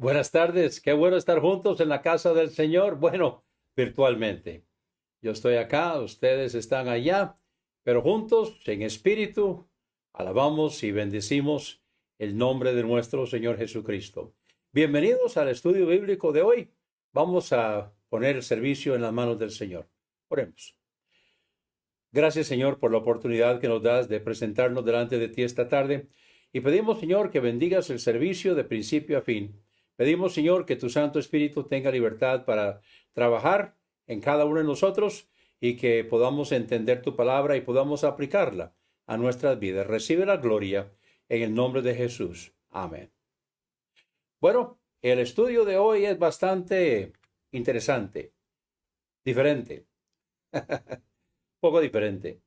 Buenas tardes, qué bueno estar juntos en la casa del Señor. Bueno, virtualmente. Yo estoy acá, ustedes están allá, pero juntos, en espíritu, alabamos y bendecimos el nombre de nuestro Señor Jesucristo. Bienvenidos al estudio bíblico de hoy. Vamos a poner el servicio en las manos del Señor. Oremos. Gracias, Señor, por la oportunidad que nos das de presentarnos delante de ti esta tarde. Y pedimos, Señor, que bendigas el servicio de principio a fin. Pedimos, Señor, que tu Santo Espíritu tenga libertad para trabajar en cada uno de nosotros y que podamos entender tu palabra y podamos aplicarla a nuestras vidas. Recibe la gloria en el nombre de Jesús. Amén. Bueno, el estudio de hoy es bastante interesante, diferente, poco diferente.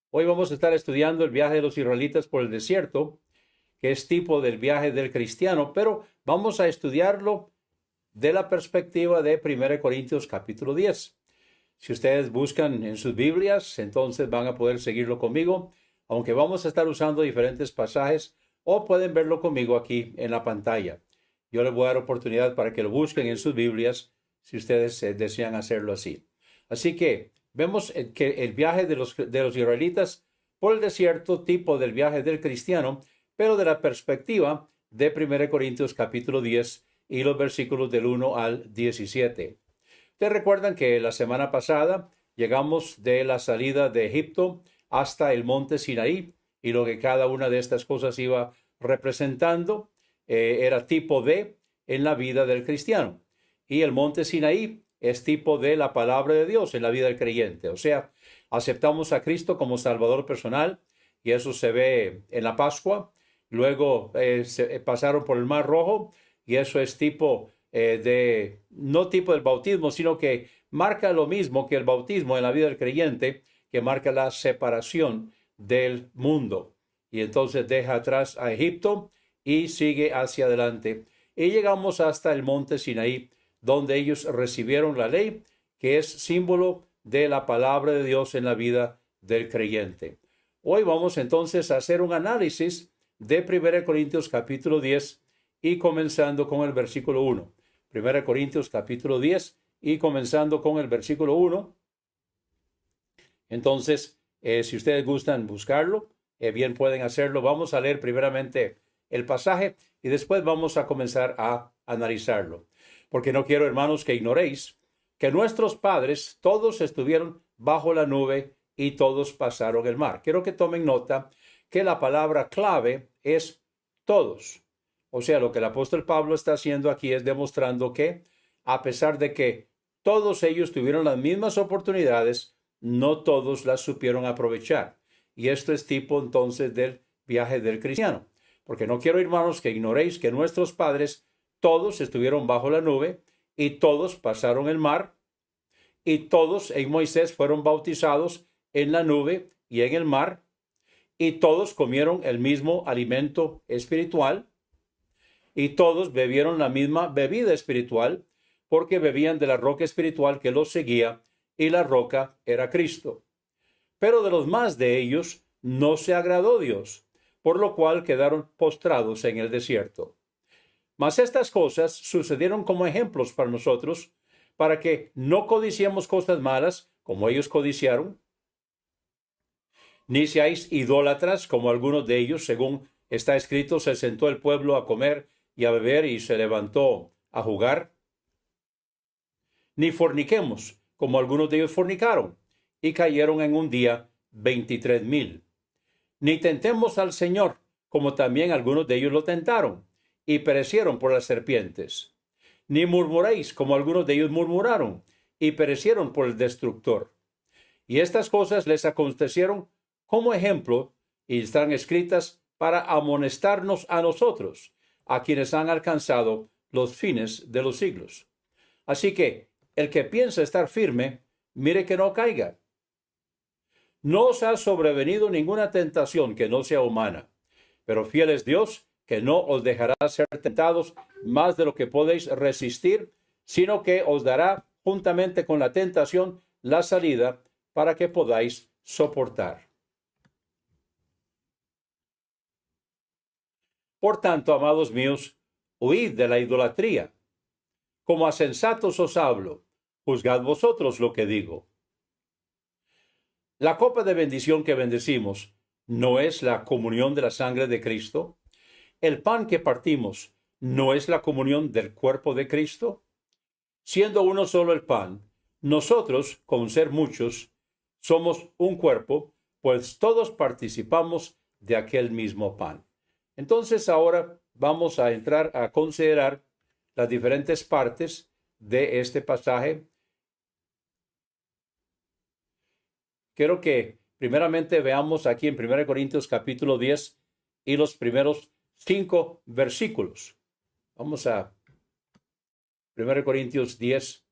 Hoy vamos a estar estudiando el viaje de los israelitas por el desierto, que es tipo del viaje del cristiano, pero vamos a estudiarlo de la perspectiva de 1 Corintios capítulo 10. Si ustedes buscan en sus Biblias, entonces van a poder seguirlo conmigo, aunque vamos a estar usando diferentes pasajes, o pueden verlo conmigo aquí en la pantalla. Yo les voy a dar oportunidad para que lo busquen en sus Biblias, si ustedes desean hacerlo así. Así que vemos que el viaje de los israelitas por el desierto, tipo del viaje del cristiano, pero de la perspectiva de 1 Corintios capítulo 10 y los versículos del 1 al 17. Ustedes recuerdan que la semana pasada llegamos de la salida de Egipto hasta el monte Sinaí y lo que cada una de estas cosas iba representando era tipo de en la vida del cristiano. Y el monte Sinaí es tipo de la palabra de Dios en la vida del creyente. O sea, aceptamos a Cristo como Salvador personal y eso se ve en la Pascua. Luego pasaron por el Mar Rojo y eso es tipo no tipo del bautismo, sino que marca lo mismo que el bautismo en la vida del creyente, que marca la separación del mundo. Y entonces deja atrás a Egipto y sigue hacia adelante. Y llegamos hasta el monte Sinaí, donde ellos recibieron la ley, que es símbolo de la palabra de Dios en la vida del creyente. Hoy vamos entonces a hacer un análisis de 1 Corintios capítulo 10 y comenzando con el versículo 1. 1 Corintios capítulo 10 y comenzando con el versículo 1. Entonces, si ustedes gustan buscarlo, bien pueden hacerlo. Vamos a leer primeramente el pasaje y después vamos a comenzar a analizarlo. Porque no quiero, hermanos, que ignoréis que nuestros padres todos estuvieron bajo la nube y todos pasaron el mar. Quiero que tomen nota que la palabra clave es todos. O sea, lo que el apóstol Pablo está haciendo aquí es demostrando que, a pesar de que todos ellos tuvieron las mismas oportunidades, no todos las supieron aprovechar. Y esto es tipo entonces del viaje del cristiano. Porque no quiero, hermanos, que ignoréis que nuestros padres todos estuvieron bajo la nube y todos pasaron el mar y todos en Moisés fueron bautizados en la nube y en el mar y todos comieron el mismo alimento espiritual y todos bebieron la misma bebida espiritual porque bebían de la roca espiritual que los seguía y la roca era Cristo. Pero de los más de ellos no se agradó Dios, por lo cual quedaron postrados en el desierto. Mas estas cosas sucedieron como ejemplos para nosotros, para que no codiciemos cosas malas como ellos codiciaron, ni seáis idólatras como algunos de ellos, según está escrito, se sentó el pueblo a comer y a beber y se levantó a jugar. Ni forniquemos como algunos de ellos fornicaron y cayeron en un día 23,000. Ni tentemos al Señor como también algunos de ellos lo tentaron y perecieron por las serpientes. Ni murmuréis como algunos de ellos murmuraron y perecieron por el destructor. Y estas cosas les acontecieron como ejemplo y están escritas para amonestarnos a nosotros, a quienes han alcanzado los fines de los siglos. Así que el que piensa estar firme, mire que no caiga. No os ha sobrevenido ninguna tentación que no sea humana, pero fiel es Dios, que no os dejará ser tentados más de lo que podéis resistir, sino que os dará juntamente con la tentación la salida para que podáis soportar. Por tanto, amados míos, huid de la idolatría. Como a sensatos os hablo, juzgad vosotros lo que digo. La copa de bendición que bendecimos no es la comunión de la sangre de Cristo. El pan que partimos no es la comunión del cuerpo de Cristo. Siendo uno solo el pan, nosotros, con ser muchos, somos un cuerpo, pues todos participamos de aquel mismo pan. Entonces ahora vamos a entrar a considerar las diferentes partes de este pasaje. Quiero que primeramente veamos aquí en 1 Corintios capítulo 10 y los primeros 5 versículos. Vamos a 1 Corintios 10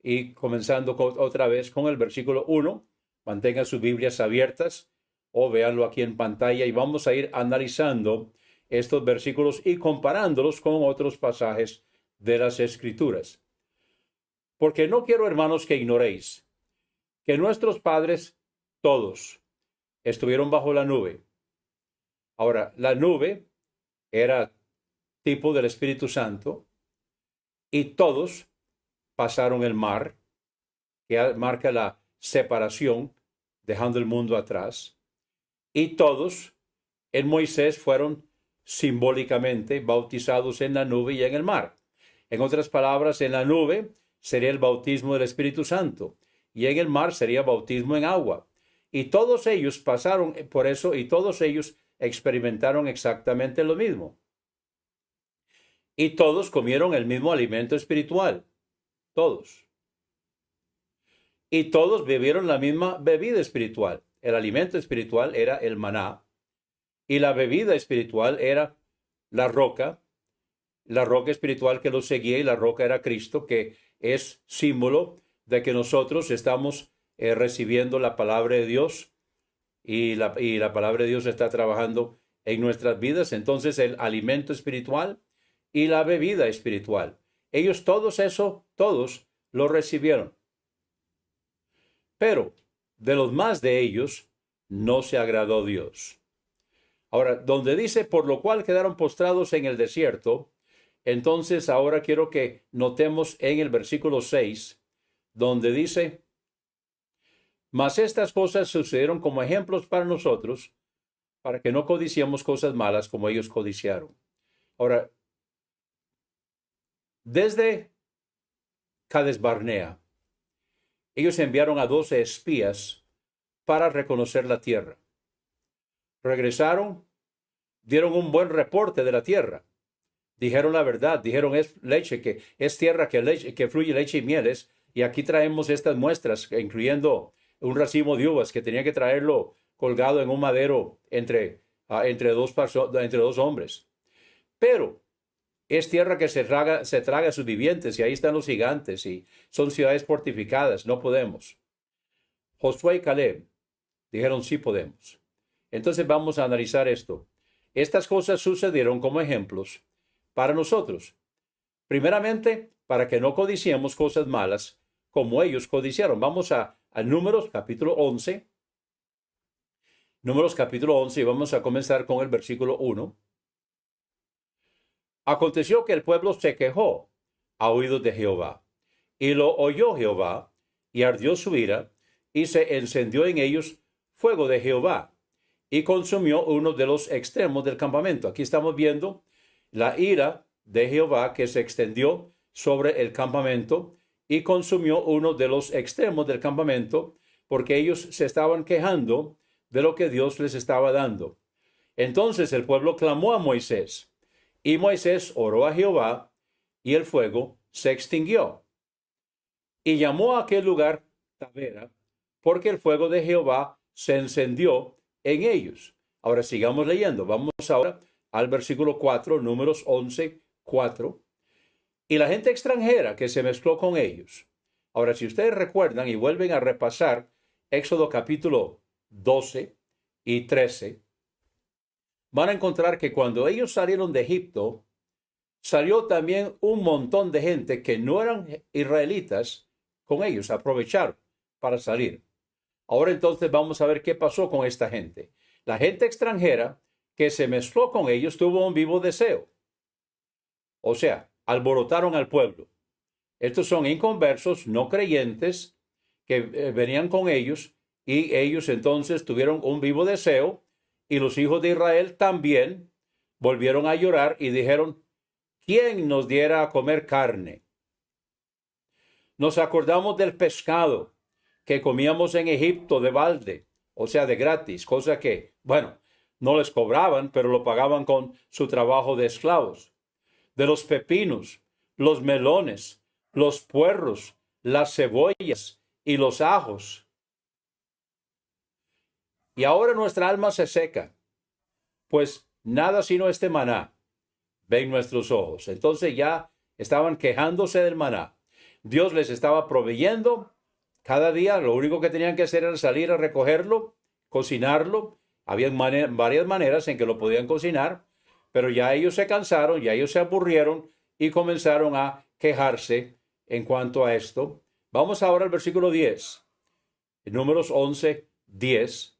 y comenzando otra vez con el versículo 1. Mantengan sus Biblias abiertas o véanlo aquí en pantalla y vamos a ir analizando estos versículos y comparándolos con otros pasajes de las Escrituras. Porque no quiero, hermanos, que ignoréis que nuestros padres todos estuvieron bajo la nube. Ahora, la nube era tipo del Espíritu Santo y todos pasaron el mar, que marca la separación, dejando el mundo atrás. Y todos en Moisés fueron simbólicamente bautizados en la nube y en el mar. En otras palabras, en la nube sería el bautismo del Espíritu Santo y en el mar sería bautismo en agua. Y todos ellos pasaron por eso y todos ellos experimentaron exactamente lo mismo. Y todos comieron el mismo alimento espiritual. Todos. Y todos bebieron la misma bebida espiritual. El alimento espiritual era el maná y la bebida espiritual era la roca espiritual que los seguía, y la roca era Cristo, que es símbolo de que nosotros estamos recibiendo la palabra de Dios y la palabra de Dios está trabajando en nuestras vidas. Entonces el alimento espiritual y la bebida espiritual, ellos todos lo recibieron. Pero de los más de ellos no se agradó Dios. Ahora, donde dice, por lo cual quedaron postrados en el desierto, entonces ahora quiero que notemos en el versículo 6, donde dice, mas estas cosas sucedieron como ejemplos para nosotros, para que no codiciemos cosas malas como ellos codiciaron. Ahora, desde Cades Barnea, ellos enviaron a 12 espías para reconocer la tierra. Regresaron, dieron un buen reporte de la tierra. Dijeron la verdad, dijeron es leche, que es tierra que fluye leche y mieles. Y aquí traemos estas muestras, incluyendo un racimo de uvas que tenía que traerlo colgado en un madero entre dos hombres. Pero es tierra que se traga a sus vivientes, y ahí están los gigantes y son ciudades fortificadas. No podemos. Josué y Caleb dijeron sí podemos. Entonces vamos a analizar esto. Estas cosas sucedieron como ejemplos para nosotros. Primeramente, para que no codiciemos cosas malas como ellos codiciaron. Vamos a Números capítulo 11. Números capítulo 11 y vamos a comenzar con el versículo 1. Aconteció que el pueblo se quejó a oídos de Jehová, y lo oyó Jehová, y ardió su ira, y se encendió en ellos fuego de Jehová, y consumió uno de los extremos del campamento. Aquí estamos viendo la ira de Jehová que se extendió sobre el campamento y consumió uno de los extremos del campamento, porque ellos se estaban quejando de lo que Dios les estaba dando. Entonces el pueblo clamó a Moisés, y Moisés oró a Jehová, y el fuego se extinguió. Y llamó a aquel lugar Tabera, porque el fuego de Jehová se encendió en ellos. Ahora sigamos leyendo. Vamos ahora al versículo 4, Números 11, 4. Y la gente extranjera que se mezcló con ellos. Ahora, si ustedes recuerdan y vuelven a repasar Éxodo capítulo 12 y 13, van a encontrar que cuando ellos salieron de Egipto, salió también un montón de gente que no eran israelitas con ellos, aprovecharon para salir. Ahora entonces vamos a ver qué pasó con esta gente. La gente extranjera que se mezcló con ellos tuvo un vivo deseo. O sea, alborotaron al pueblo. Estos son inconversos, no creyentes, que venían con ellos, y ellos entonces tuvieron un vivo deseo, y los hijos de Israel también volvieron a llorar y dijeron, ¿quién nos diera a comer carne? Nos acordamos del pescado que comíamos en Egipto de balde, o sea, de gratis, cosa que, bueno, no les cobraban, pero lo pagaban con su trabajo de esclavos. De los pepinos, los melones, los puerros, las cebollas y los ajos. Y ahora nuestra alma se seca, pues nada sino este maná ven nuestros ojos. Entonces ya estaban quejándose del maná. Dios les estaba proveyendo cada día, lo único que tenían que hacer era salir a recogerlo, cocinarlo. Había varias maneras en que lo podían cocinar, pero ya ellos se cansaron, ya ellos se aburrieron y comenzaron a quejarse en cuanto a esto. Vamos ahora al versículo 10, Números 11, 10.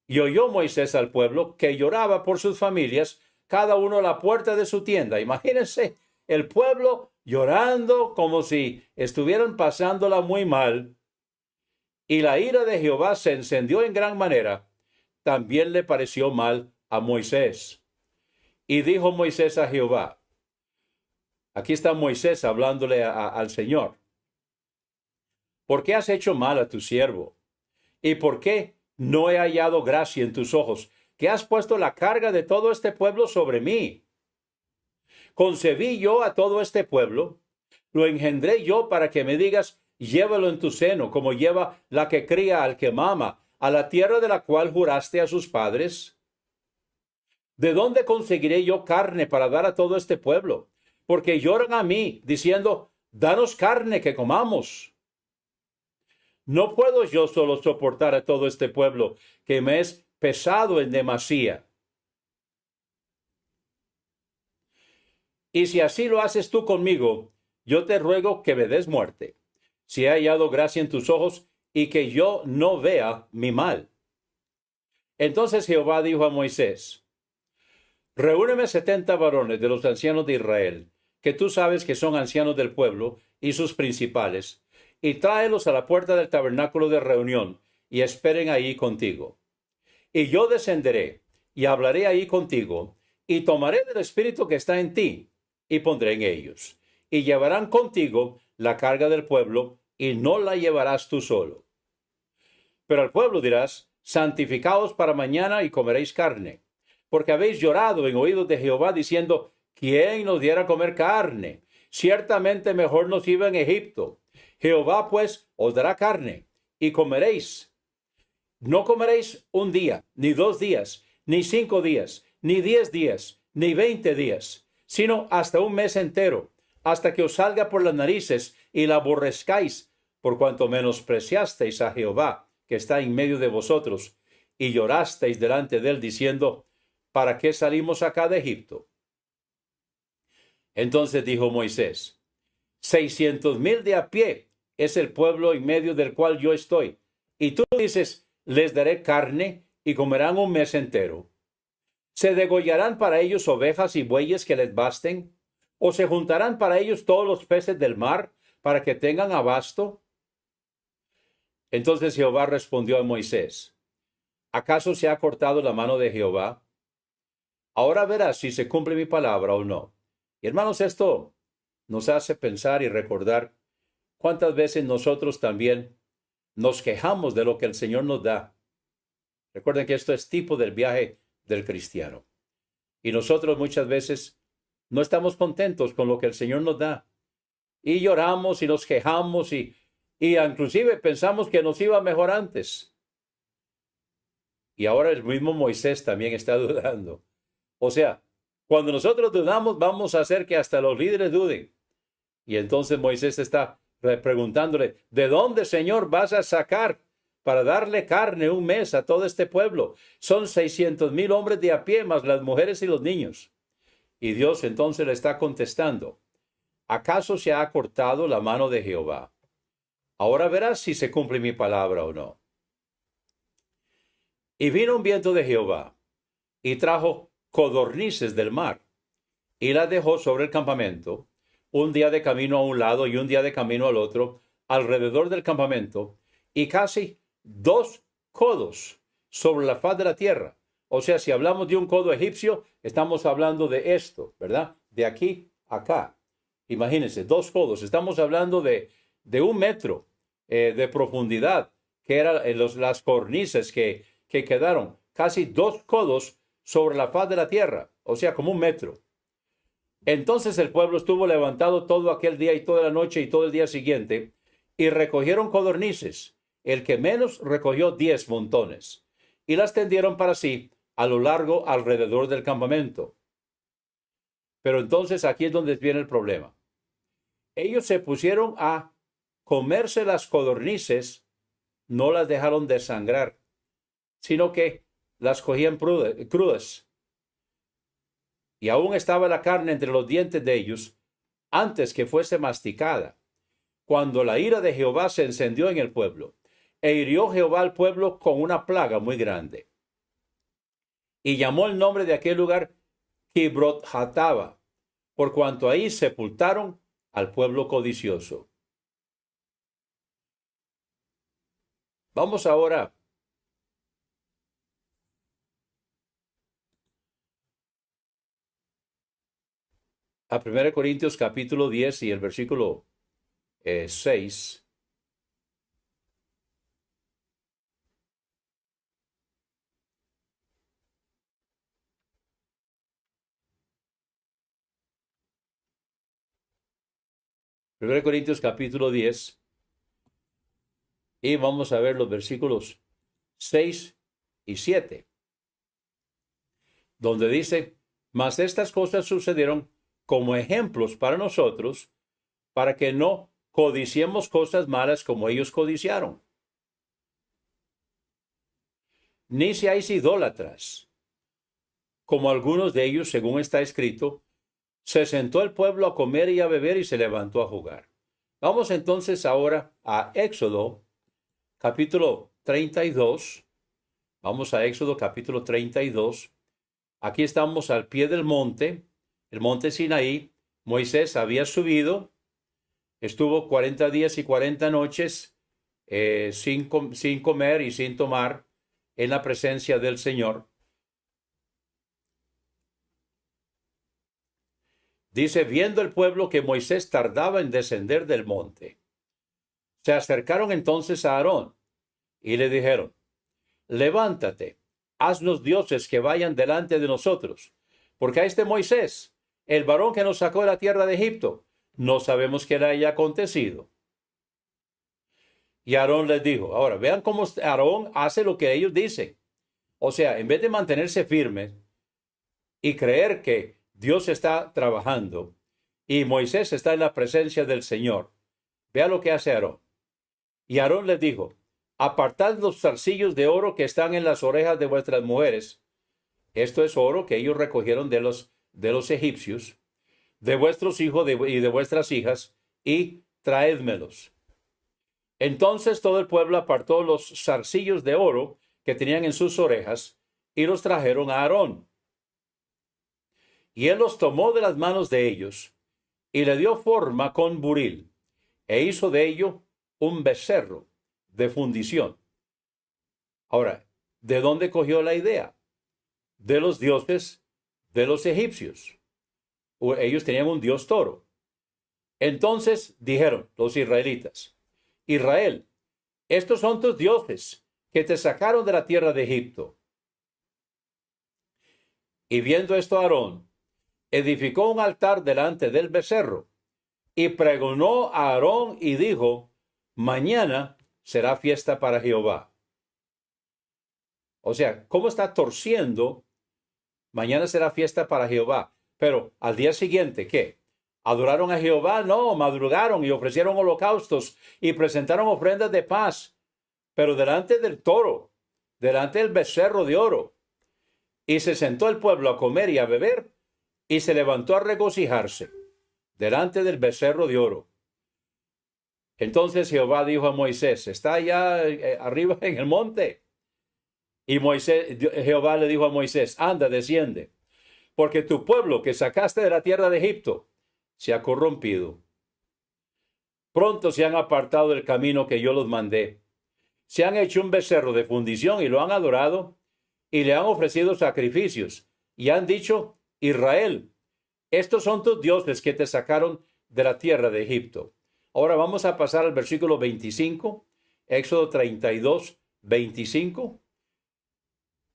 Y oyó Moisés al pueblo que lloraba por sus familias, cada uno a la puerta de su tienda. Imagínense el pueblo llorando como si estuvieran pasándola muy mal. Y la ira de Jehová se encendió en gran manera. También le pareció mal a Moisés. Y dijo Moisés a Jehová. Aquí está Moisés hablándole al Señor. ¿Por qué has hecho mal a tu siervo? ¿Y por qué no he hallado gracia en tus ojos, que has puesto la carga de todo este pueblo sobre mí? Concebí yo a todo este pueblo, lo engendré yo para que me digas, llévalo en tu seno, como lleva la que cría al que mama, a la tierra de la cual juraste a sus padres. ¿De dónde conseguiré yo carne para dar a todo este pueblo? Porque lloran a mí, diciendo, danos carne que comamos. No puedo yo solo soportar a todo este pueblo, que me es pesado en demasía. Y si así lo haces tú conmigo, yo te ruego que me des muerte, si he hallado gracia en tus ojos, y que yo no vea mi mal. Entonces Jehová dijo a Moisés, reúneme 70 varones de los ancianos de Israel, que tú sabes que son ancianos del pueblo, y sus principales, y tráelos a la puerta del tabernáculo de reunión, y esperen ahí contigo. Y yo descenderé, y hablaré ahí contigo, y tomaré del espíritu que está en ti, y pondré en ellos. Y llevarán contigo la carga del pueblo, y no la llevarás tú solo. Pero al pueblo dirás, santificaos para mañana y comeréis carne, porque habéis llorado en oídos de Jehová, diciendo, ¿quién nos diera a comer carne? Ciertamente mejor nos iba en Egipto. Jehová pues os dará carne, y comeréis. No comeréis un día, ni 2 días, ni 5 días, ni 10 días, ni 20 días, sino hasta un mes entero, hasta que os salga por las narices y la aborrezcáis, por cuanto menospreciasteis a Jehová, que está en medio de vosotros, y llorasteis delante de él, diciendo, ¿para qué salimos acá de Egipto? Entonces dijo Moisés, 600,000 de a pie es el pueblo en medio del cual yo estoy. Y tú dices, les daré carne y comerán un mes entero. ¿Se degollarán para ellos ovejas y bueyes que les basten? ¿O se juntarán para ellos todos los peces del mar para que tengan abasto? Entonces Jehová respondió a Moisés, ¿acaso se ha cortado la mano de Jehová? Ahora verás si se cumple mi palabra o no. Y hermanos, esto nos hace pensar y recordar cuántas veces nosotros también nos quejamos de lo que el Señor nos da. Recuerden que esto es tipo del viaje del cristiano. Y nosotros muchas veces no estamos contentos con lo que el Señor nos da. Y lloramos y nos quejamos y inclusive pensamos que nos iba mejor antes. Y ahora el mismo Moisés también está dudando. O sea, cuando nosotros dudamos, vamos a hacer que hasta los líderes duden. Y entonces Moisés está preguntándole, ¿de dónde, Señor, vas a sacar para darle carne un mes a todo este pueblo? Son 600,000 hombres de a pie, más las mujeres y los niños. Y Dios entonces le está contestando, ¿acaso se ha cortado la mano de Jehová? Ahora verás si se cumple mi palabra o no. Y vino un viento de Jehová, y trajo codornices del mar, y la dejó sobre el campamento, un día de camino a un lado y un día de camino al otro, alrededor del campamento, y casi 2 codos sobre la faz de la tierra. O sea, si hablamos de un codo egipcio, estamos hablando de esto, ¿verdad? De aquí a acá. Imagínense, 2 codos. Estamos hablando de 1 metro de profundidad, que eran las cornices que quedaron. Casi 2 codos sobre la faz de la tierra. O sea, como 1 metro. Entonces el pueblo estuvo levantado todo aquel día y toda la noche y todo el día siguiente, y recogieron codornices. El que menos recogió 10 montones, y las tendieron para sí a lo largo alrededor del campamento. Pero entonces aquí es donde viene el problema. Ellos se pusieron a comerse las codornices, no las dejaron desangrar, sino que las cogían crudas. Y aún estaba la carne entre los dientes de ellos antes que fuese masticada, cuando la ira de Jehová se encendió en el pueblo, e hirió Jehová al pueblo con una plaga muy grande. Y llamó el nombre de aquel lugar Kibroth-Hattava, por cuanto ahí sepultaron al pueblo codicioso. Vamos ahora a 1 Corintios capítulo 10 y el versículo 6. Primero Corintios capítulo 10 y vamos a ver los versículos 6 y 7, donde dice: mas estas cosas sucedieron como ejemplos para nosotros, para que no codiciemos cosas malas como ellos codiciaron. Ni seáis idólatras, como algunos de ellos, según está escrito: se sentó el pueblo a comer y a beber y se levantó a jugar. Vamos entonces ahora a Éxodo capítulo 32. Vamos a Éxodo capítulo 32. Aquí estamos al pie del monte, el monte Sinaí. Moisés había subido, estuvo 40 días y 40 noches sin comer y sin tomar en la presencia del Señor. Dice: viendo el pueblo que Moisés tardaba en descender del monte, se acercaron entonces a Aarón y le dijeron: levántate, haznos dioses que vayan delante de nosotros, porque a este Moisés, el varón que nos sacó de la tierra de Egipto, no sabemos qué le haya acontecido. Y Aarón les dijo, ahora vean cómo Aarón hace lo que ellos dicen. O sea, en vez de mantenerse firmes y creer que Dios está trabajando y Moisés está en la presencia del Señor, vea lo que hace Aarón. Y Aarón les dijo: apartad los zarcillos de oro que están en las orejas de vuestras mujeres. Esto es oro que ellos recogieron de los egipcios, de vuestros hijos y de vuestras hijas, y traédmelos. Entonces todo el pueblo apartó los zarcillos de oro que tenían en sus orejas y los trajeron a Aarón. Y él los tomó de las manos de ellos y le dio forma con buril, e hizo de ello un becerro de fundición. Ahora, ¿de dónde cogió la idea? De los dioses de los egipcios. Ellos tenían un dios toro. Entonces dijeron los israelitas: Israel, estos son tus dioses que te sacaron de la tierra de Egipto. Y viendo esto, Aarón edificó un altar delante del becerro y pregonó a Aarón y dijo: mañana será fiesta para Jehová. O sea, ¿cómo está torciendo? Mañana será fiesta para Jehová. Pero al día siguiente, ¿qué? ¿Adoraron a Jehová? No, madrugaron y ofrecieron holocaustos y presentaron ofrendas de paz, pero delante del toro, delante del becerro de oro. Y se sentó el pueblo a comer y a beber, y se levantó a regocijarse delante del becerro de oro. Entonces Jehová dijo a Moisés: está allá arriba en el monte. Y Jehová le dijo a Moisés: anda, desciende, porque tu pueblo que sacaste de la tierra de Egipto se ha corrompido. Pronto se han apartado del camino que yo los mandé. Se han hecho un becerro de fundición y lo han adorado, y le han ofrecido sacrificios, y han dicho: Israel, estos son tus dioses que te sacaron de la tierra de Egipto. Ahora vamos a pasar al versículo 25, Éxodo 32, 25.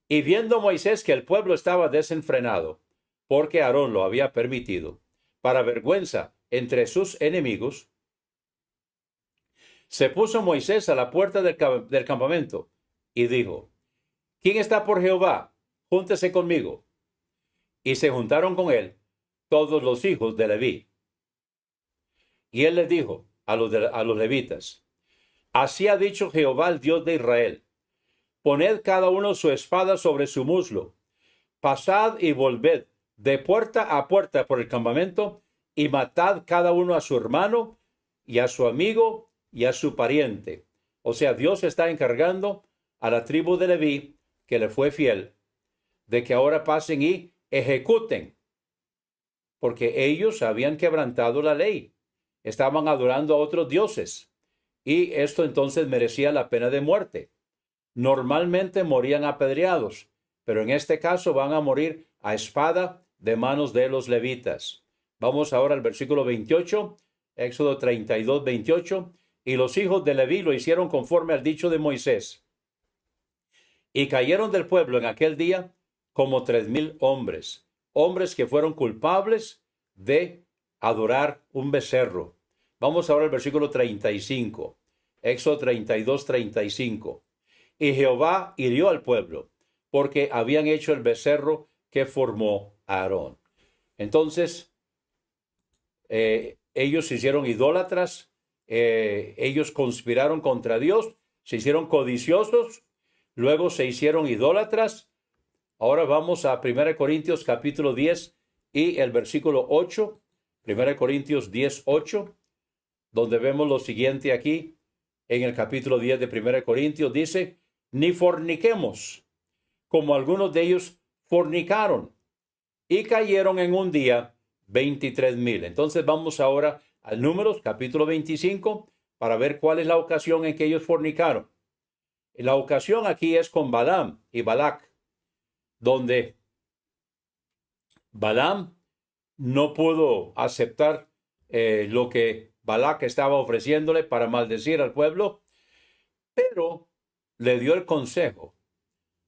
Y viendo Moisés que el pueblo estaba desenfrenado, porque Aarón lo había permitido, para vergüenza entre sus enemigos, se puso Moisés a la puerta del campamento y dijo: ¿Quién está por Jehová? Júntese conmigo. Y se juntaron con él todos los hijos de Leví. Y él les dijo a los levitas: Así ha dicho Jehová, el Dios de Israel: Poned cada uno su espada sobre su muslo, pasad y volved de puerta a puerta por el campamento, y matad cada uno a su hermano y a su amigo y a su pariente. O sea, Dios está encargando a la tribu de Leví, que le fue fiel, de que ahora pasen y ejecuten, porque ellos habían quebrantado la ley, estaban adorando a otros dioses, y esto entonces merecía la pena de muerte. Normalmente morían apedreados, pero en este caso van a morir a espada de manos de los levitas. Vamos ahora al versículo 28, Éxodo 32, 28. Y los hijos de Leví lo hicieron conforme al dicho de Moisés. Y cayeron del pueblo en aquel día como 3,000 hombres, hombres que fueron culpables de adorar un becerro. Vamos ahora al versículo 35, Éxodo 32, 35. Y Jehová hirió al pueblo, porque habían hecho el becerro que formó Aarón. Entonces, ellos se hicieron idólatras, ellos conspiraron contra Dios, se hicieron codiciosos, luego se hicieron idólatras. Ahora vamos a 1 Corintios capítulo 10 y el versículo 8, 1 Corintios 10, 8, donde vemos lo siguiente aquí, en el capítulo 10 de 1 Corintios, dice: Ni forniquemos, como algunos de ellos fornicaron, y cayeron en un día 23,000. Entonces vamos ahora al Números, capítulo 25, para ver cuál es la ocasión en que ellos fornicaron. La ocasión aquí es con Balaam y Balac, donde Balaam no pudo aceptar lo que Balac estaba ofreciéndole para maldecir al pueblo, pero le dio el consejo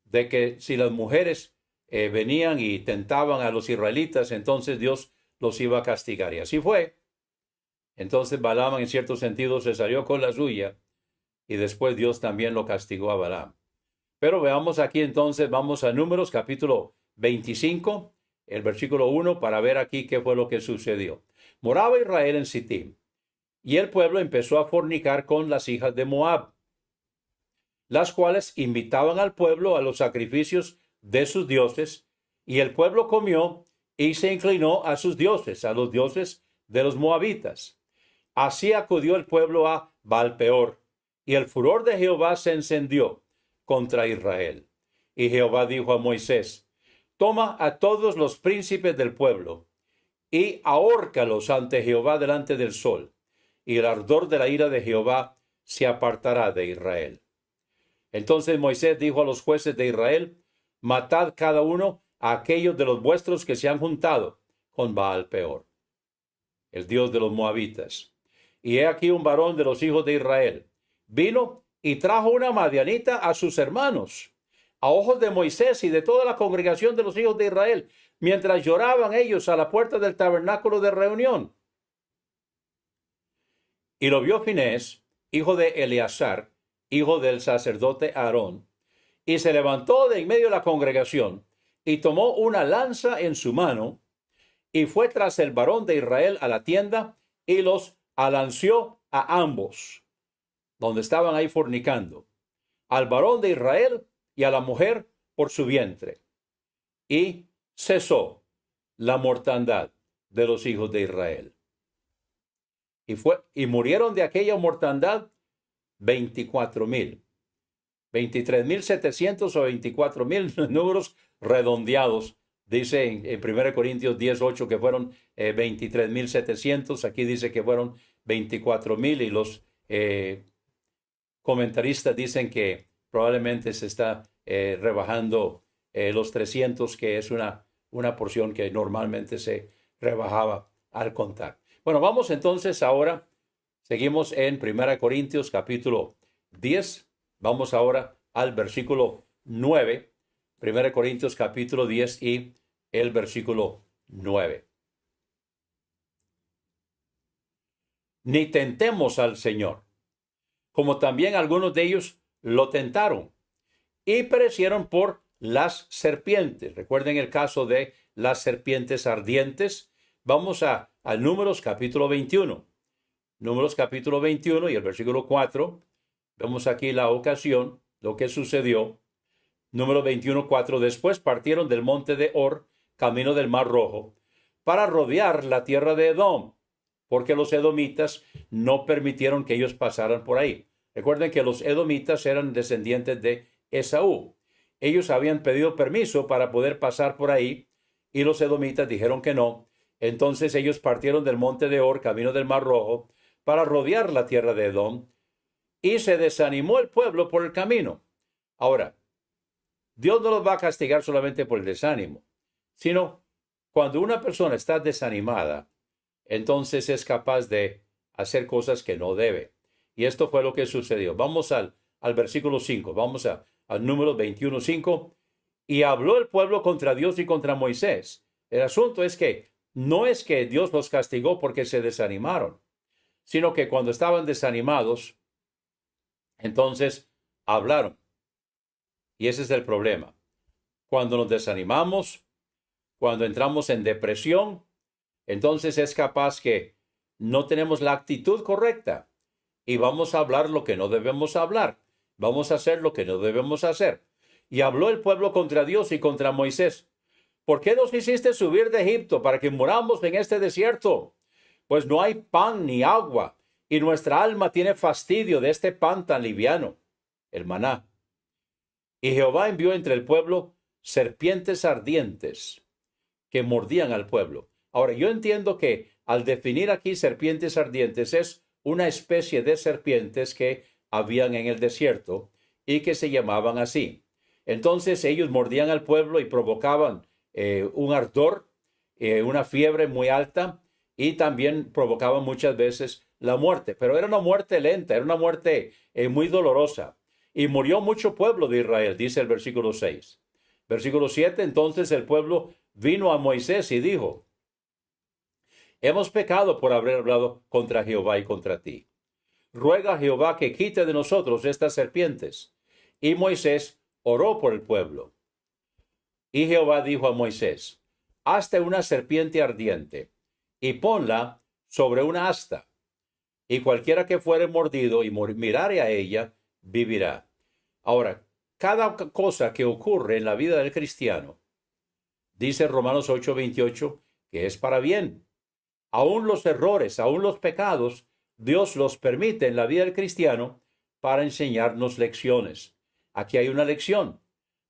de que si las mujeres venían y tentaban a los israelitas, entonces Dios los iba a castigar. Y así fue. Entonces Balaam en cierto sentido se salió con la suya y después Dios también lo castigó a Balaam. Pero veamos aquí entonces, vamos a Números capítulo 25, el versículo 1, para ver aquí qué fue lo que sucedió. Moraba Israel en Sittim, y el pueblo empezó a fornicar con las hijas de Moab, las cuales invitaban al pueblo a los sacrificios de sus dioses, y el pueblo comió y se inclinó a sus dioses, a los dioses de los moabitas. Así acudió el pueblo a Baal-peor, y el furor de Jehová se encendió contra Israel. Y Jehová dijo a Moisés: Toma a todos los príncipes del pueblo, y ahórcalos ante Jehová delante del sol, y el ardor de la ira de Jehová se apartará de Israel. Entonces Moisés dijo a los jueces de Israel: Matad cada uno a aquellos de los vuestros que se han juntado con Baal-peor, el dios de los moabitas. Y he aquí un varón de los hijos de Israel vino y trajo una madianita a sus hermanos, a ojos de Moisés y de toda la congregación de los hijos de Israel, mientras lloraban ellos a la puerta del tabernáculo de reunión. Y lo vio Finés, hijo de Eleazar, hijo del sacerdote Aarón, y se levantó de en medio de la congregación, y tomó una lanza en su mano, y fue tras el varón de Israel a la tienda, y los alanceó a ambos, donde estaban ahí fornicando, al varón de Israel y a la mujer por su vientre. Y cesó la mortandad de los hijos de Israel. Y murieron de aquella mortandad 24,000. 23,700 o 24,000 números redondeados Dice en 1 Corintios 10:8 que fueron 23,700. Aquí dice que fueron 24,000 y los comentaristas dicen que probablemente se está rebajando los 300, que es una porción que normalmente se rebajaba al contar. Bueno, vamos entonces ahora, seguimos en 1 Corintios capítulo 10. Vamos ahora al versículo 9. 1 Corintios capítulo 10 y el versículo 9. Ni tentemos al Señor, como también algunos de ellos lo tentaron y perecieron por las serpientes. Recuerden el caso de las serpientes ardientes. Vamos a Números capítulo 21. Números capítulo 21 y el versículo 4. Vemos aquí la ocasión, lo que sucedió. Número 21:4. Después partieron del monte de Hor, camino del Mar Rojo, para rodear la tierra de Edom, porque los edomitas no permitieron que ellos pasaran por ahí. Recuerden que los edomitas eran descendientes de Esaú. Ellos habían pedido permiso para poder pasar por ahí y los edomitas dijeron que no. Entonces ellos partieron del monte de Hor, camino del Mar Rojo, para rodear la tierra de Edom, y se desanimó el pueblo por el camino. Ahora, Dios no los va a castigar solamente por el desánimo, sino cuando una persona está desanimada, entonces es capaz de hacer cosas que no debe. Y esto fue lo que sucedió. Vamos al versículo 5. Vamos al número 21:5. Y habló el pueblo contra Dios y contra Moisés. El asunto es que no es que Dios los castigó porque se desanimaron, sino que cuando estaban desanimados, entonces hablaron. Y ese es el problema. Cuando nos desanimamos, cuando entramos en depresión, entonces es capaz que no tenemos la actitud correcta y vamos a hablar lo que no debemos hablar. Vamos a hacer lo que no debemos hacer. Y habló el pueblo contra Dios y contra Moisés. ¿Por qué nos hiciste subir de Egipto para que muramos en este desierto? Pues no hay pan ni agua, y nuestra alma tiene fastidio de este pan tan liviano, el maná. Y Jehová envió entre el pueblo serpientes ardientes que mordían al pueblo. Ahora, yo entiendo que al definir aquí serpientes ardientes es una especie de serpientes que habían en el desierto y que se llamaban así. Entonces ellos mordían al pueblo y provocaban un ardor, una fiebre muy alta, y también provocaban muchas veces la muerte. Pero era una muerte lenta, era una muerte muy dolorosa. Y murió mucho pueblo de Israel, dice el versículo 6. Versículo 7, entonces el pueblo vino a Moisés y dijo: hemos pecado por haber hablado contra Jehová y contra ti. Ruega a Jehová que quite de nosotros estas serpientes. Y Moisés oró por el pueblo. Y Jehová dijo a Moisés: hazte una serpiente ardiente y ponla sobre una asta, y cualquiera que fuere mordido y mirare a ella, vivirá. Ahora, cada cosa que ocurre en la vida del cristiano, dice Romanos 8:28, que es para bien. Aún los errores, aún los pecados, Dios los permite en la vida del cristiano para enseñarnos lecciones. Aquí hay una lección,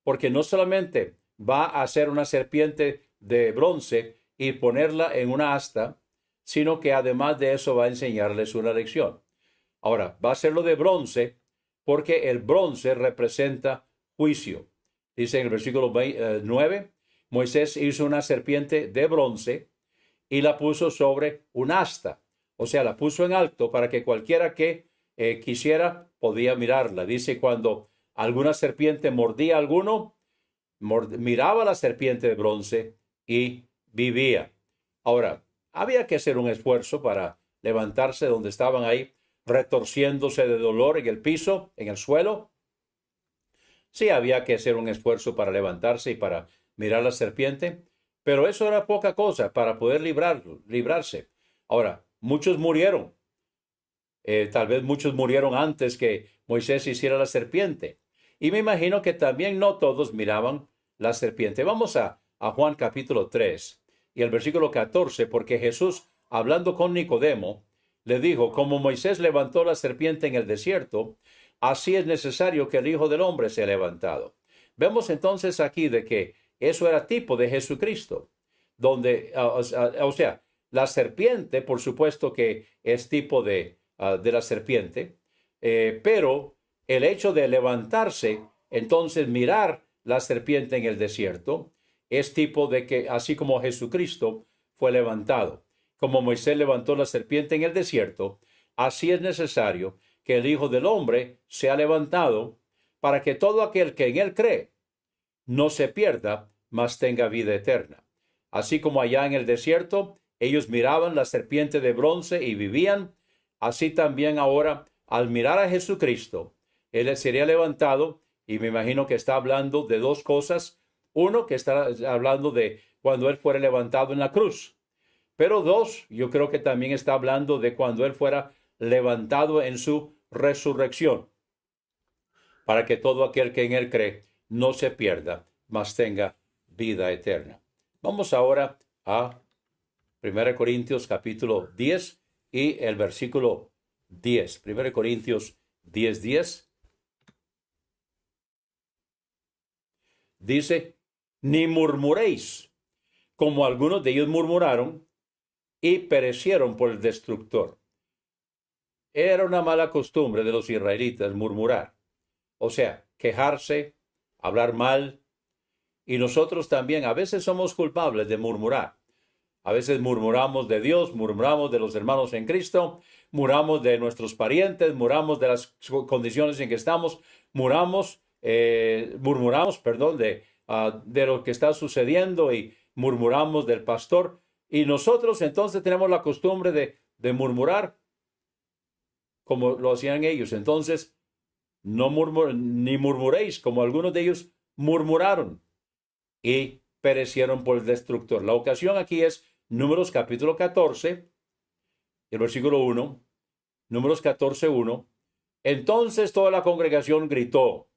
porque no solamente va a hacer una serpiente de bronce y ponerla en una asta, sino que además de eso va a enseñarles una lección. Ahora, va a hacerlo de bronce porque el bronce representa juicio. Dice en el versículo 9, Moisés hizo una serpiente de bronce y la puso sobre un asta. O sea, la puso en alto para que cualquiera que quisiera podía mirarla. Dice, cuando alguna serpiente mordía a alguno, miraba la serpiente de bronce y vivía. Ahora, había que hacer un esfuerzo para levantarse donde estaban ahí, retorciéndose de dolor en el piso, en el suelo. Sí, había que hacer un esfuerzo para levantarse y para mirar la serpiente, pero eso era poca cosa para poder librarse. Ahora, muchos murieron. Tal vez muchos murieron antes que Moisés hiciera la serpiente. Y me imagino que también no todos miraban la serpiente. Vamos a Juan capítulo 3 y el versículo 14, porque Jesús, hablando con Nicodemo, le dijo: como Moisés levantó la serpiente en el desierto, así es necesario que el Hijo del Hombre sea levantado. Vemos entonces aquí de que eso era tipo de Jesucristo, donde, o sea, la serpiente, por supuesto que es tipo de la serpiente, pero el hecho de levantarse, entonces mirar la serpiente en el desierto, es tipo de que, así como Jesucristo fue levantado, como Moisés levantó la serpiente en el desierto, así es necesario que el Hijo del Hombre sea levantado para que todo aquel que en él cree no se pierda, mas tenga vida eterna. Así como allá en el desierto ellos miraban la serpiente de bronce y vivían, así también ahora al mirar a Jesucristo, él sería levantado, y me imagino que está hablando de dos cosas. Uno, que está hablando de cuando él fuera levantado en la cruz. Pero dos, yo creo que también está hablando de cuando él fuera levantado en su resurrección, para que todo aquel que en él cree no se pierda, mas tenga vida eterna. Vamos ahora a 1 Corintios capítulo 10 y el versículo 10. 1 Corintios 10:10. Dice, ni murmuréis, como algunos de ellos murmuraron y perecieron por el destructor. Era una mala costumbre de los israelitas murmurar, o sea, quejarse, hablar mal, y nosotros también a veces somos culpables de murmurar. A veces murmuramos de Dios, murmuramos de los hermanos en Cristo, murmuramos de nuestros parientes, murmuramos de las condiciones en que estamos, murmuramos, de lo que está sucediendo y murmuramos del pastor. Y nosotros entonces tenemos la costumbre de murmurar como lo hacían ellos. Entonces, ni murmuréis como algunos de ellos murmuraron y perecieron por el destructor. La ocasión aquí es Números capítulo 14, el versículo 1, Números 14:1. Entonces toda la congregación gritó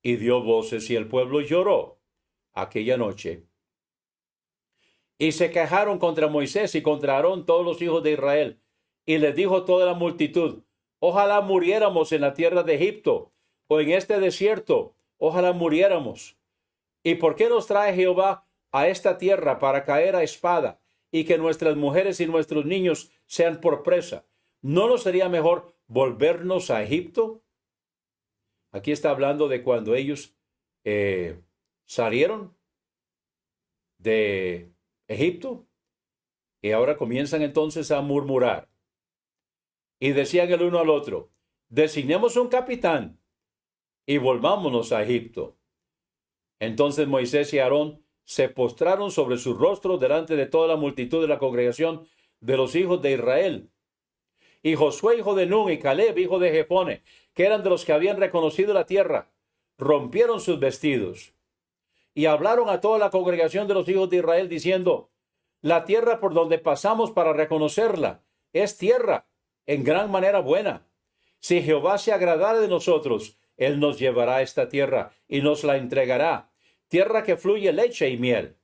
y dio voces y el pueblo lloró aquella noche. Y se quejaron contra Moisés y contra Aarón todos los hijos de Israel. Y les dijo toda la multitud, ojalá muriéramos en la tierra de Egipto o en este desierto, ojalá muriéramos. ¿Y por qué nos trae Jehová a esta tierra para caer a espada y que nuestras mujeres y nuestros niños sean por presa? ¿No nos sería mejor volvernos a Egipto? Aquí está hablando de cuando ellos salieron de Egipto y ahora comienzan entonces a murmurar. Y decían el uno al otro, designemos un capitán y volvámonos a Egipto. Entonces Moisés y Aarón se postraron sobre sus rostros delante de toda la multitud de la congregación de los hijos de Israel. Y Josué, hijo de Nun, y Caleb, hijo de Jefone, que eran de los que habían reconocido la tierra, rompieron sus vestidos y hablaron a toda la congregación de los hijos de Israel, diciendo, la tierra por donde pasamos para reconocerla es tierra en gran manera buena. Si Jehová se agradara de nosotros, él nos llevará a esta tierra y nos la entregará, tierra que fluye leche y miel.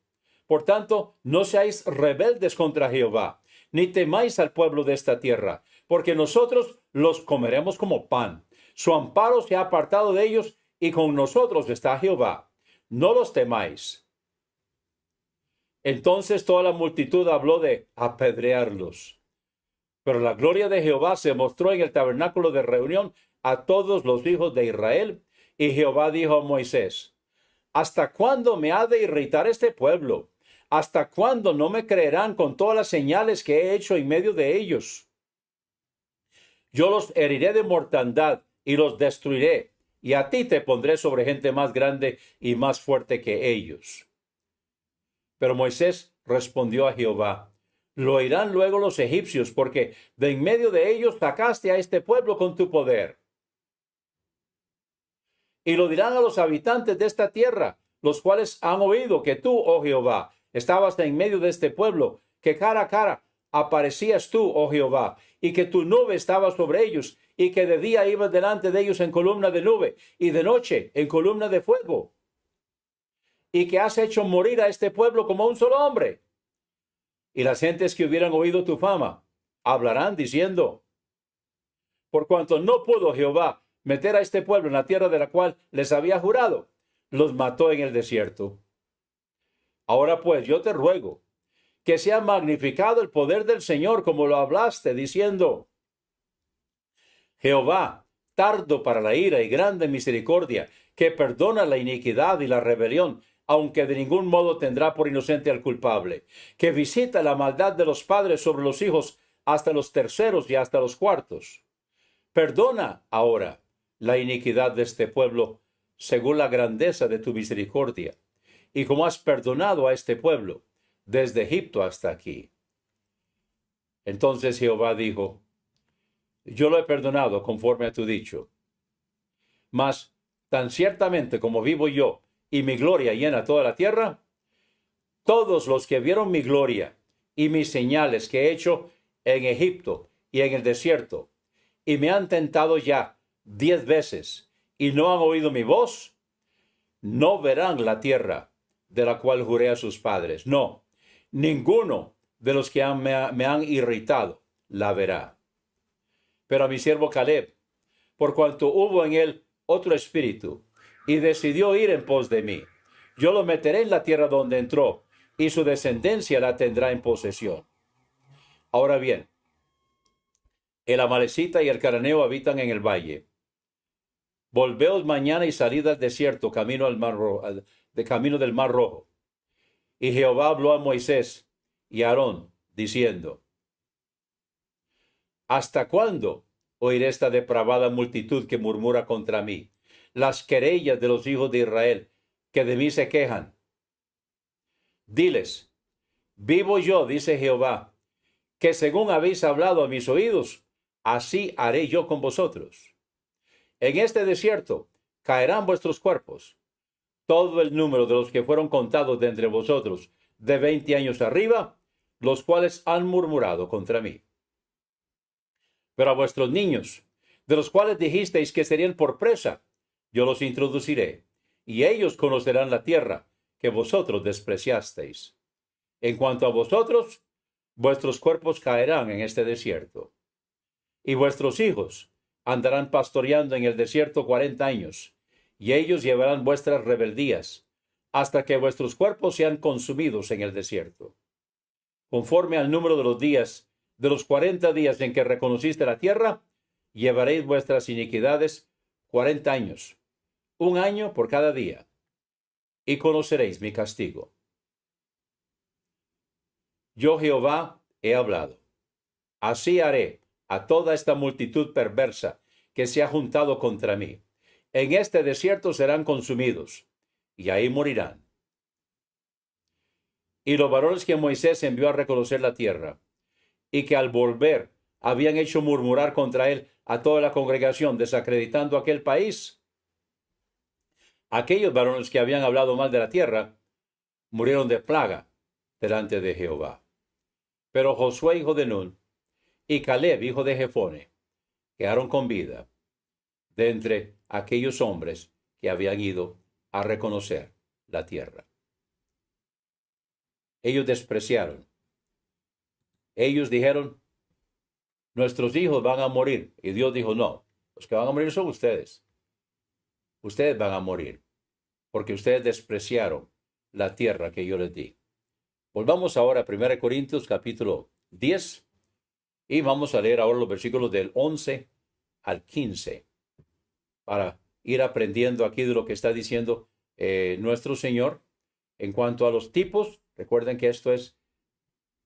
Por tanto, no seáis rebeldes contra Jehová, ni temáis al pueblo de esta tierra, porque nosotros los comeremos como pan. Su amparo se ha apartado de ellos, y con nosotros está Jehová. No los temáis. Entonces toda la multitud habló de apedrearlos. Pero la gloria de Jehová se mostró en el tabernáculo de reunión a todos los hijos de Israel, y Jehová dijo a Moisés, ¿hasta cuándo me ha de irritar este pueblo? ¿Hasta cuándo no me creerán con todas las señales que he hecho en medio de ellos? Yo los heriré de mortandad y los destruiré, y a ti te pondré sobre gente más grande y más fuerte que ellos. Pero Moisés respondió a Jehová, lo oirán luego los egipcios, porque de en medio de ellos sacaste a este pueblo con tu poder. Y lo dirán a los habitantes de esta tierra, los cuales han oído que tú, oh Jehová, estabas en medio de este pueblo, que cara a cara aparecías tú, oh Jehová, y que tu nube estaba sobre ellos, y que de día ibas delante de ellos en columna de nube, y de noche en columna de fuego, y que has hecho morir a este pueblo como un solo hombre. Y las gentes que hubieran oído tu fama hablarán diciendo, por cuanto no pudo Jehová meter a este pueblo en la tierra de la cual les había jurado, los mató en el desierto. Ahora pues, yo te ruego que sea magnificado el poder del Señor, como lo hablaste, diciendo: Jehová, tardo para la ira y grande en misericordia, que perdona la iniquidad y la rebelión, aunque de ningún modo tendrá por inocente al culpable, que visita la maldad de los padres sobre los hijos hasta los terceros y hasta los cuartos. Perdona ahora la iniquidad de este pueblo, según la grandeza de tu misericordia, y como has perdonado a este pueblo desde Egipto hasta aquí. Entonces Jehová dijo: yo lo he perdonado conforme a tu dicho. Mas tan ciertamente como vivo yo y mi gloria llena toda la tierra, todos los que vieron mi gloria y mis señales que he hecho en Egipto y en el desierto, y me han tentado ya 10 veces y no han oído mi voz, no verán la tierra de la cual juré a sus padres. No, ninguno de los que me han irritado la verá. Pero a mi siervo Caleb, por cuanto hubo en él otro espíritu, y decidió ir en pos de mí, yo lo meteré en la tierra donde entró, y su descendencia la tendrá en posesión. Ahora bien, el amalecita y el cananeo habitan en el valle. Volveos mañana y salid al desierto, camino del Mar Rojo. Y Jehová habló a Moisés y a Aarón, diciendo: ¿hasta cuándo oiré esta depravada multitud que murmura contra mí, las querellas de los hijos de Israel, que de mí se quejan? Diles: vivo yo, dice Jehová, que según habéis hablado a mis oídos, así haré yo con vosotros. En este desierto caerán vuestros cuerpos, todo el número de los que fueron contados de entre vosotros de 20 años arriba, los cuales han murmurado contra mí. Pero a vuestros niños, de los cuales dijisteis que serían por presa, yo los introduciré, y ellos conocerán la tierra que vosotros despreciasteis. En cuanto a vosotros, vuestros cuerpos caerán en este desierto. Y vuestros hijos andarán pastoreando en el desierto 40 años, y ellos llevarán vuestras rebeldías, hasta que vuestros cuerpos sean consumidos en el desierto. Conforme al número de los días, de los 40 días en que reconociste la tierra, llevaréis vuestras iniquidades 40 años, 1 año por cada día, y conoceréis mi castigo. Yo Jehová he hablado. Así haré a toda esta multitud perversa que se ha juntado contra mí. En este desierto serán consumidos, y ahí morirán. Y los varones que Moisés envió a reconocer la tierra, y que al volver habían hecho murmurar contra él a toda la congregación, desacreditando aquel país, aquellos varones que habían hablado mal de la tierra, murieron de plaga delante de Jehová. Pero Josué, hijo de Nun, y Caleb, hijo de Jefone, quedaron con vida de entre aquellos hombres que habían ido a reconocer la tierra. Ellos despreciaron. Ellos dijeron: nuestros hijos van a morir. Y Dios dijo: no, los que van a morir son ustedes. Ustedes van a morir, porque ustedes despreciaron la tierra que yo les di. Volvamos ahora a 1 Corintios capítulo 10 y vamos a leer ahora los versículos del 11 al 15 para ir aprendiendo aquí de lo que está diciendo nuestro Señor en cuanto a los tipos. Recuerden que esto es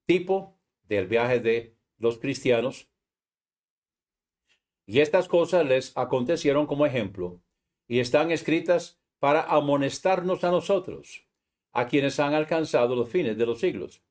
tipo del viaje de los cristianos. Y estas cosas les acontecieron como ejemplo y están escritas para amonestarnos a nosotros, a quienes han alcanzado los fines de los siglos.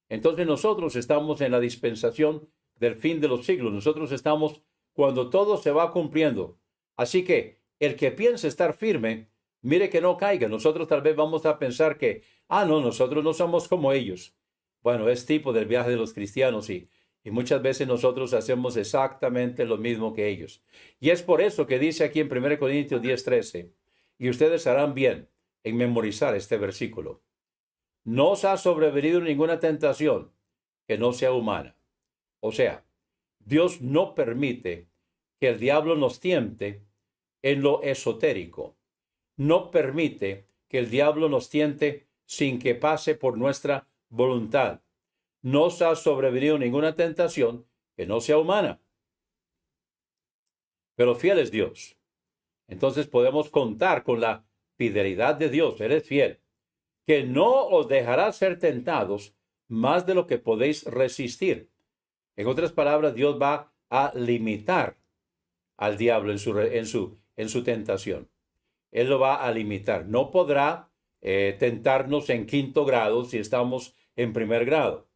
Entonces nosotros estamos en la dispensación del fin de los siglos. Nosotros estamos cuando todo se va cumpliendo. Así que el que piense estar firme, mire que no caiga. Nosotros tal vez vamos a pensar que, no, nosotros no somos como ellos. Bueno, es tipo del viaje de los cristianos y muchas veces nosotros hacemos exactamente lo mismo que ellos. Y es por eso que dice aquí en 1 Corintios 10:13, y ustedes harán bien en memorizar este versículo: no os ha sobrevenido ninguna tentación que no sea humana. O sea, Dios no permite que el diablo nos tiente en lo esotérico. No permite que el diablo nos tiente sin que pase por nuestra voluntad. No os ha sobrevenido ninguna tentación que no sea humana. Pero fiel es Dios. Entonces podemos contar con la fidelidad de Dios. Él es fiel, que no os dejará ser tentados más de lo que podéis resistir. En otras palabras, Dios va a limitar al diablo en su tentación. Él lo va a limitar. No podrá tentarnos en quinto grado si estamos en primer grado.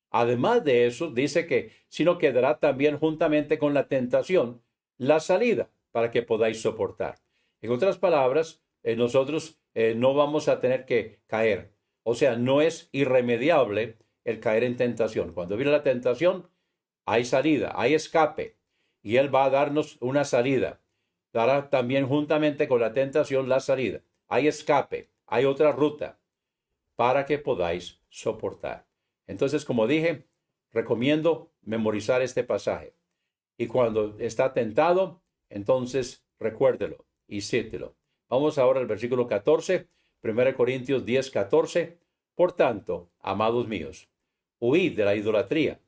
Además de eso, dice que sino quedará también juntamente con la tentación la salida para que podáis soportar. En otras palabras, nosotros no vamos a tener que caer. O sea, no es irremediable el caer en tentación. Cuando viene la tentación, hay salida, hay escape. Y Él va a darnos una salida. Dará también juntamente con la tentación la salida. Hay escape, hay otra ruta para que podáis soportar. Entonces, como dije, recomiendo memorizar este pasaje. Y cuando está tentado, entonces recuérdelo y cítelo. Vamos ahora al versículo 14, 1 Corintios 10, 14. Por tanto, amados míos, huid de la idolatría.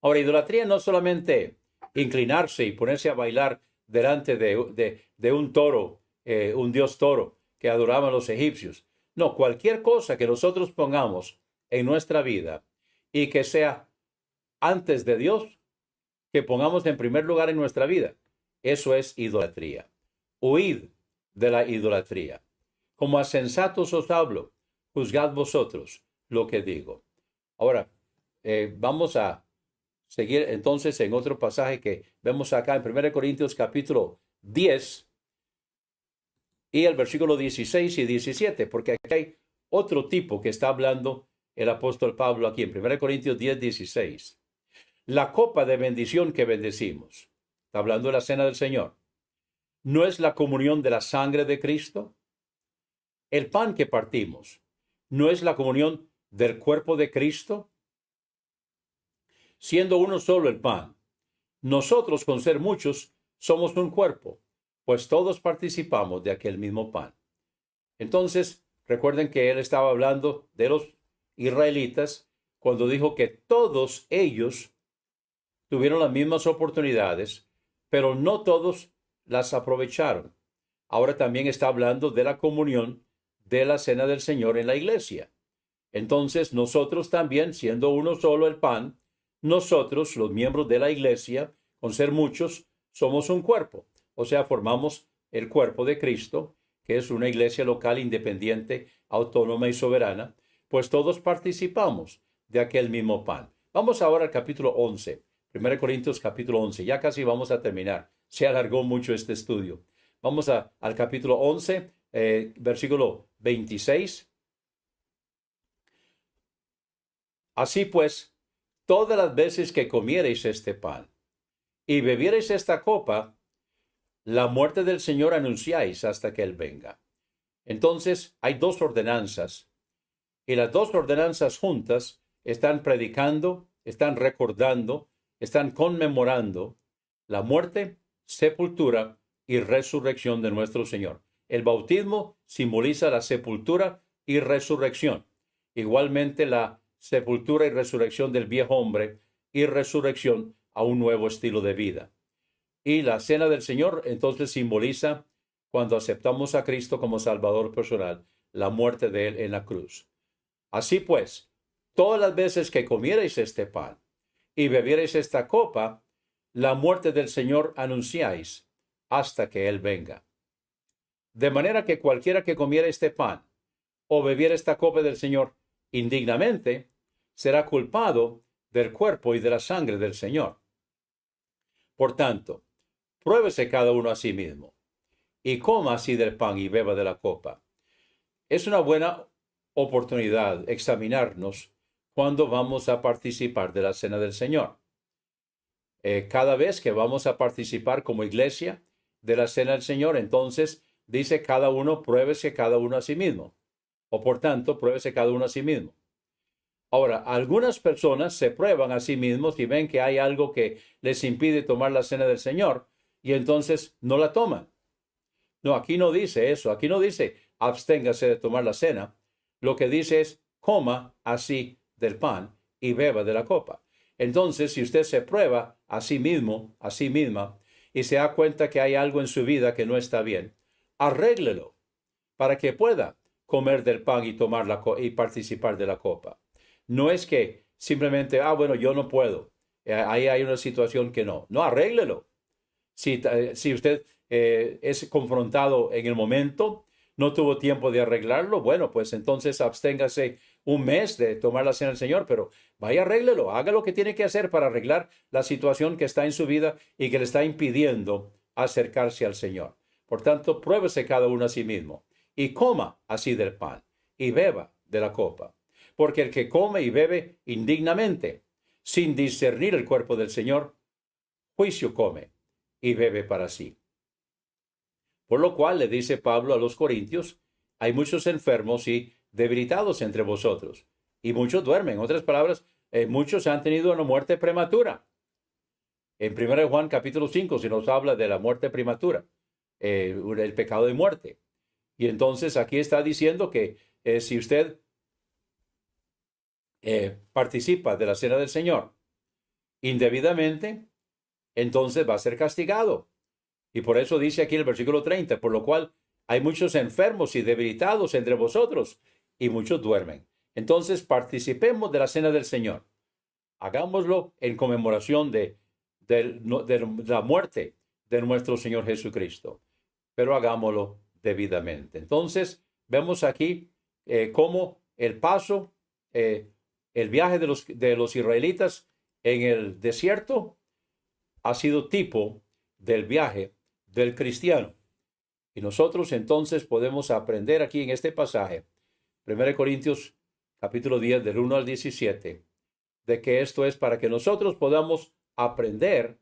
Ahora, idolatría no solamente inclinarse y ponerse a bailar delante de un toro, un dios toro que adoraban los egipcios. No, cualquier cosa que nosotros pongamos en nuestra vida y que sea antes de Dios, que pongamos en primer lugar en nuestra vida, eso es idolatría. Huid de la idolatría. Como a sensatos os hablo, juzgad vosotros lo que digo. Ahora, vamos a seguir entonces en otro pasaje que vemos acá en 1 Corintios capítulo 10 y el versículo 16 y 17, porque aquí hay otro tipo que está hablando el apóstol Pablo aquí en 1 Corintios 10, 16. La copa de bendición que bendecimos, está hablando de la cena del Señor, ¿no es la comunión de la sangre de Cristo? El pan que partimos, ¿no es la comunión del cuerpo de Cristo? Siendo uno solo el pan, nosotros con ser muchos somos un cuerpo, pues todos participamos de aquel mismo pan. Entonces, recuerden que él estaba hablando de los israelitas cuando dijo que todos ellos tuvieron las mismas oportunidades, pero no todos las aprovecharon. Ahora también está hablando de la comunión de la cena del Señor en la iglesia. Entonces, nosotros también, siendo uno solo el pan, nosotros, los miembros de la iglesia, con ser muchos, somos un cuerpo. O sea, formamos el cuerpo de Cristo, que es una iglesia local independiente, autónoma y soberana, pues todos participamos de aquel mismo pan. Vamos ahora al capítulo 11, 1 Corintios capítulo 11. Ya casi vamos a terminar. Se alargó mucho este estudio. Vamos al capítulo 11, versículo 26. Así pues, todas las veces que comiereis este pan y bebiereis esta copa, la muerte del Señor anunciáis hasta que Él venga. Entonces, hay dos ordenanzas, y las dos ordenanzas juntas están predicando, están recordando, están conmemorando la muerte, sepultura y resurrección de nuestro Señor. El bautismo simboliza la sepultura y resurrección. Igualmente la sepultura y resurrección del viejo hombre y resurrección a un nuevo estilo de vida. Y la cena del Señor entonces simboliza, cuando aceptamos a Cristo como Salvador personal, la muerte de Él en la cruz. Así pues, todas las veces que comiereis este pan y bebiereis esta copa, la muerte del Señor anunciáis hasta que Él venga. De manera que cualquiera que comiera este pan o bebiera esta copa del Señor indignamente, será culpado del cuerpo y de la sangre del Señor. Por tanto, pruébese cada uno a sí mismo, y coma así del pan y beba de la copa. Es una buena oportunidad examinarnos cuando vamos a participar de la cena del Señor. Cada vez que vamos a participar como iglesia de la cena del Señor, entonces dice cada uno, pruébese cada uno a sí mismo. O por tanto, pruébese cada uno a sí mismo. Ahora, algunas personas se prueban a sí mismos y ven que hay algo que les impide tomar la cena del Señor y entonces no la toman. No, aquí no dice eso. Aquí no dice absténgase de tomar la cena, lo que dice es, coma así del pan y beba de la copa. Entonces, si usted se prueba a sí mismo, a sí misma, y se da cuenta que hay algo en su vida que no está bien, arréglelo para que pueda comer del pan y tomar y participar de la copa. No es que simplemente, bueno, yo no puedo. Ahí hay una situación que no. No, arréglelo. Si usted es confrontado en el momento, no tuvo tiempo de arreglarlo, bueno, pues entonces absténgase un mes de tomar la cena del Señor, pero vaya, arréglelo, haga lo que tiene que hacer para arreglar la situación que está en su vida y que le está impidiendo acercarse al Señor. Por tanto, pruébese cada uno a sí mismo y coma así del pan y beba de la copa. Porque el que come y bebe indignamente, sin discernir el cuerpo del Señor, juicio come y bebe para sí. Por lo cual le dice Pablo a los Corintios, hay muchos enfermos y debilitados entre vosotros, y muchos duermen. En otras palabras, muchos han tenido una muerte prematura. En 1 Juan capítulo 5 se nos habla de la muerte prematura, el pecado de muerte. Y entonces aquí está diciendo que si usted participa de la cena del Señor indebidamente, entonces va a ser castigado. Y por eso dice aquí el versículo 30, por lo cual hay muchos enfermos y debilitados entre vosotros, y muchos duermen. Entonces participemos de la cena del Señor. Hagámoslo en conmemoración de la muerte de nuestro Señor Jesucristo, pero hagámoslo debidamente. Entonces vemos aquí cómo el paso, el viaje de los israelitas en el desierto ha sido tipo del viaje del cristiano. Y nosotros entonces podemos aprender aquí en este pasaje, 1 Corintios capítulo 10 del 1 al 17, de que esto es para que nosotros podamos aprender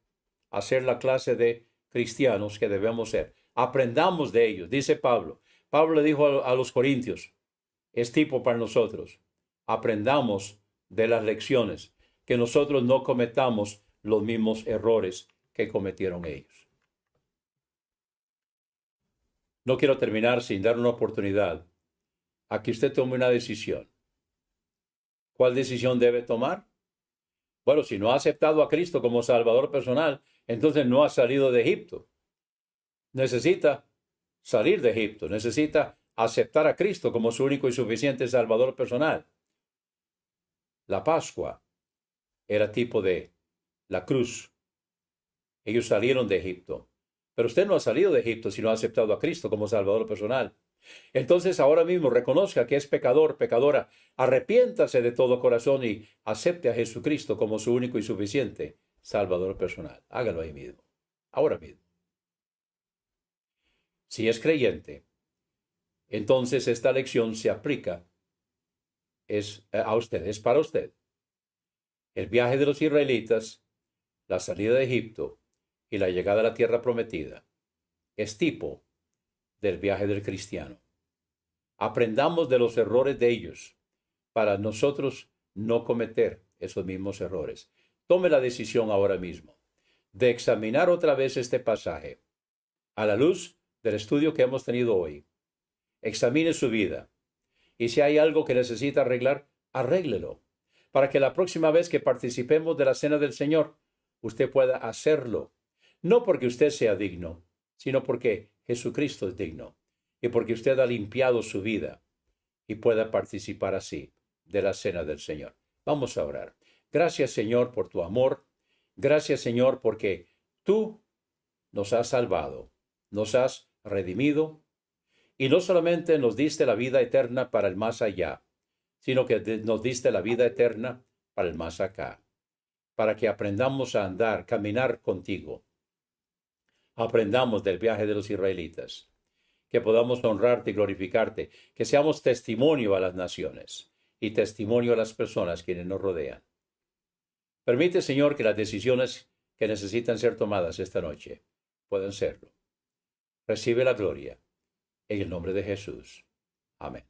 a ser la clase de cristianos que debemos ser. Aprendamos de ellos, dice Pablo. Pablo le dijo a los corintios, es tipo para nosotros. Aprendamos de las lecciones, que nosotros no cometamos los mismos errores que cometieron ellos. No quiero terminar sin dar una oportunidad a que usted tome una decisión. ¿Cuál decisión debe tomar? Bueno, si no ha aceptado a Cristo como Salvador personal, entonces no ha salido de Egipto. Necesita salir de Egipto, necesita aceptar a Cristo como su único y suficiente Salvador personal. La Pascua era tipo de la cruz. Ellos salieron de Egipto. Pero usted no ha salido de Egipto si no ha aceptado a Cristo como Salvador personal. Entonces ahora mismo reconozca que es pecador, pecadora. Arrepiéntase de todo corazón y acepte a Jesucristo como su único y suficiente Salvador personal. Hágalo ahí mismo, ahora mismo. Si es creyente, entonces esta lección se aplica a usted, es para usted. El viaje de los israelitas, la salida de Egipto y la llegada a la tierra prometida es tipo del viaje del cristiano. Aprendamos de los errores de ellos para nosotros no cometer esos mismos errores. Tome la decisión ahora mismo de examinar otra vez este pasaje a la luz del estudio que hemos tenido hoy. Examine su vida y si hay algo que necesita arreglar, arréglelo para que la próxima vez que participemos de la cena del Señor, usted pueda hacerlo. No porque usted sea digno, sino porque Jesucristo es digno y porque usted ha limpiado su vida y pueda participar así de la cena del Señor. Vamos a orar. Gracias, Señor, por tu amor. Gracias, Señor, porque tú nos has salvado, nos has redimido y no solamente nos diste la vida eterna para el más allá, sino que nos diste la vida eterna para el más acá, para que aprendamos a andar, caminar contigo. Aprendamos del viaje de los israelitas, que podamos honrarte y glorificarte, que seamos testimonio a las naciones y testimonio a las personas quienes nos rodean. Permite, Señor, que las decisiones que necesitan ser tomadas esta noche puedan serlo. Recibe la gloria en el nombre de Jesús. Amén.